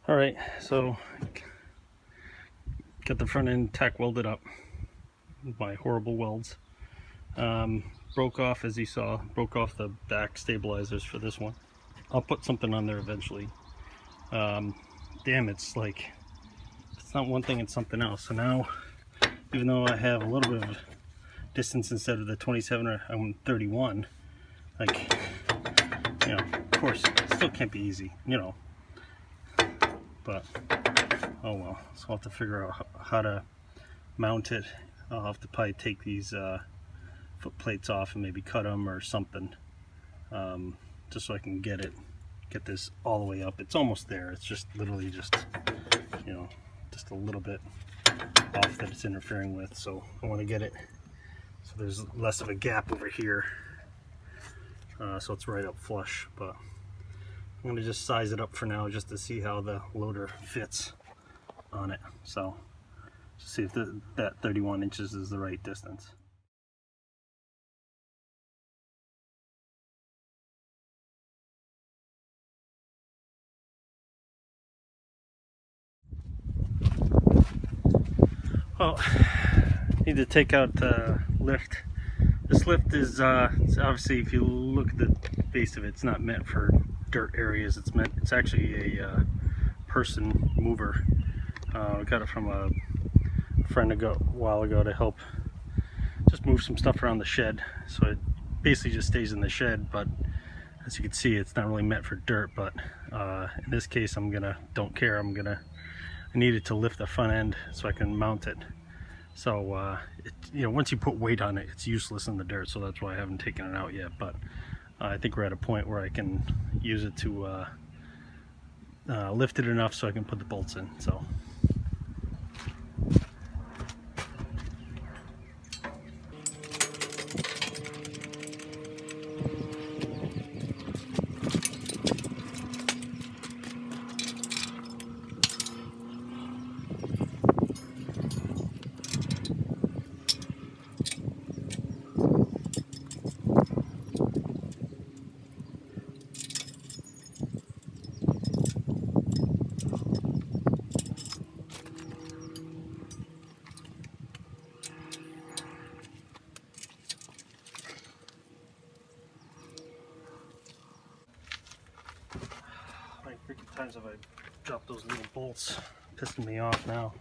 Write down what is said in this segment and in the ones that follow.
All right, so got the front end tack welded up by horrible welds. Broke off, as you saw, broke off the back stabilizers for this one. I'll put something on there eventually. Damn, it's like, it's not one thing, it's something else. So now, even though I have a little bit of distance instead of the 27 or I'm 31, like, you know, of course, it still can't be easy, you know, but oh well. So I'll have to figure out how to mount it. I'll have to probably take these foot plates off and maybe cut them or something, just so I can get this all the way up. It's almost there. It's just literally just, you know, just a little bit off that it's interfering with. So I want to get it so there's less of a gap over here, so it's right up flush. But I'm going to just size it up for now just to see how the loader fits on it. So just see if that 31 inches is the right distance. Well, need to take out the lift. This lift is obviously, if you look at the base of it, it's not meant for dirt areas. It's actually a person mover. I got it from a friend a while ago to help just move some stuff around the shed. So it basically just stays in the shed, but as you can see, it's not really meant for dirt. But in this case, don't care. I need it to lift the front end so I can mount it. So you know, once you put weight on it, it's useless in the dirt. So that's why I haven't taken it out yet. But I think we're at a point where I can use it to lift it enough so I can put the bolts in. So. Like 50 times have I dropped those little bolts, pissing me off now.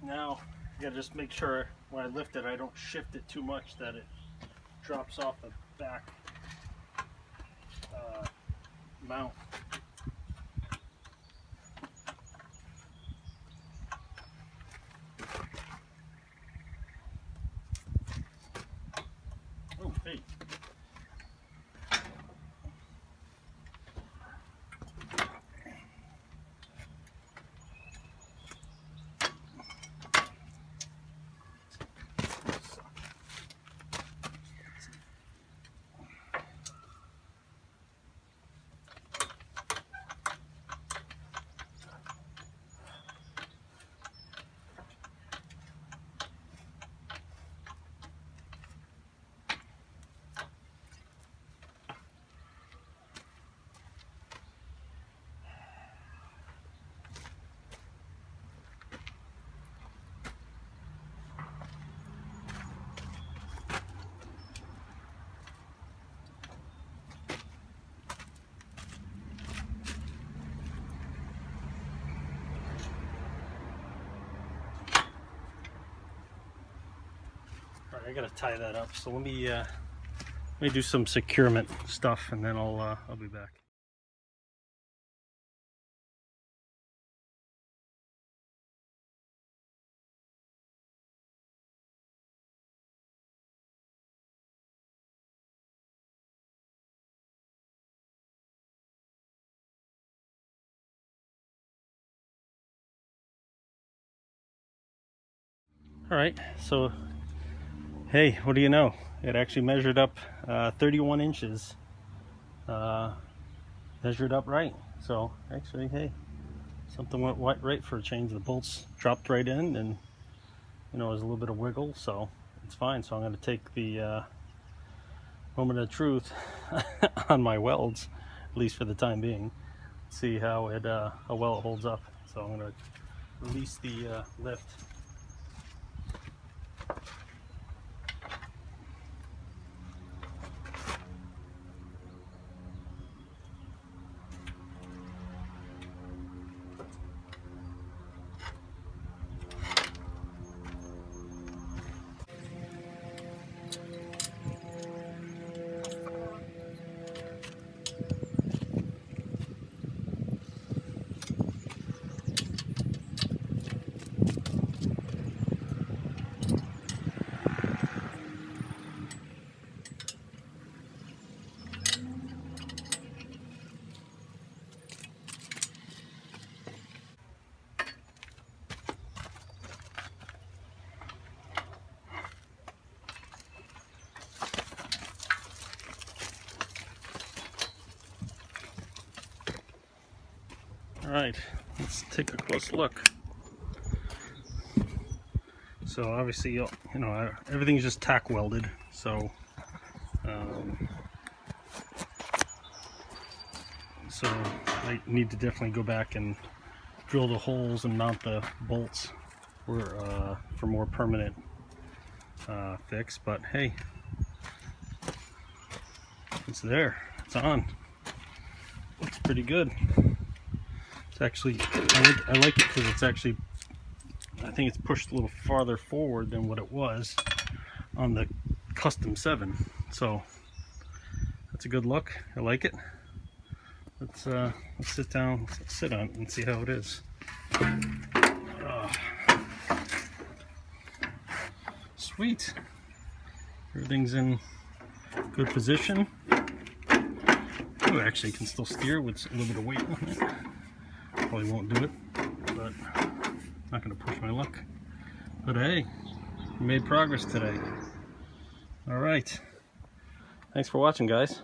Now, you gotta just make sure when I lift it, I don't shift it too much that it drops off the back mount. Oh, hey. Alright, I gotta tie that up. So let me do some securement stuff, and then I'll be back. Alright, so hey, what do you know? It actually measured up 31 inches. Measured up right. So actually, hey, something went right for a change. The bolts dropped right in, and you know, there's a little bit of wiggle, so it's fine. So I'm going to take the moment of truth on my welds, at least for the time being. See how well it holds up. So I'm going to release the lift. Alright, let's take a close look. So obviously, you know, everything's just tack welded, so so I need to definitely go back and drill the holes and mount the bolts for more permanent fix. But hey, it's there, it's on. Looks pretty good. It's actually, I like it because it's actually, I think it's pushed a little farther forward than what it was on the Custom 7. So that's a good look. I like it. Let's sit down, sit on it and see how it is. Sweet. Everything's in good position. Oh, actually can still steer with a little bit of weight on it. Probably won't do it, but not going to push my luck. But hey, we made progress today. All right. Thanks for watching, guys.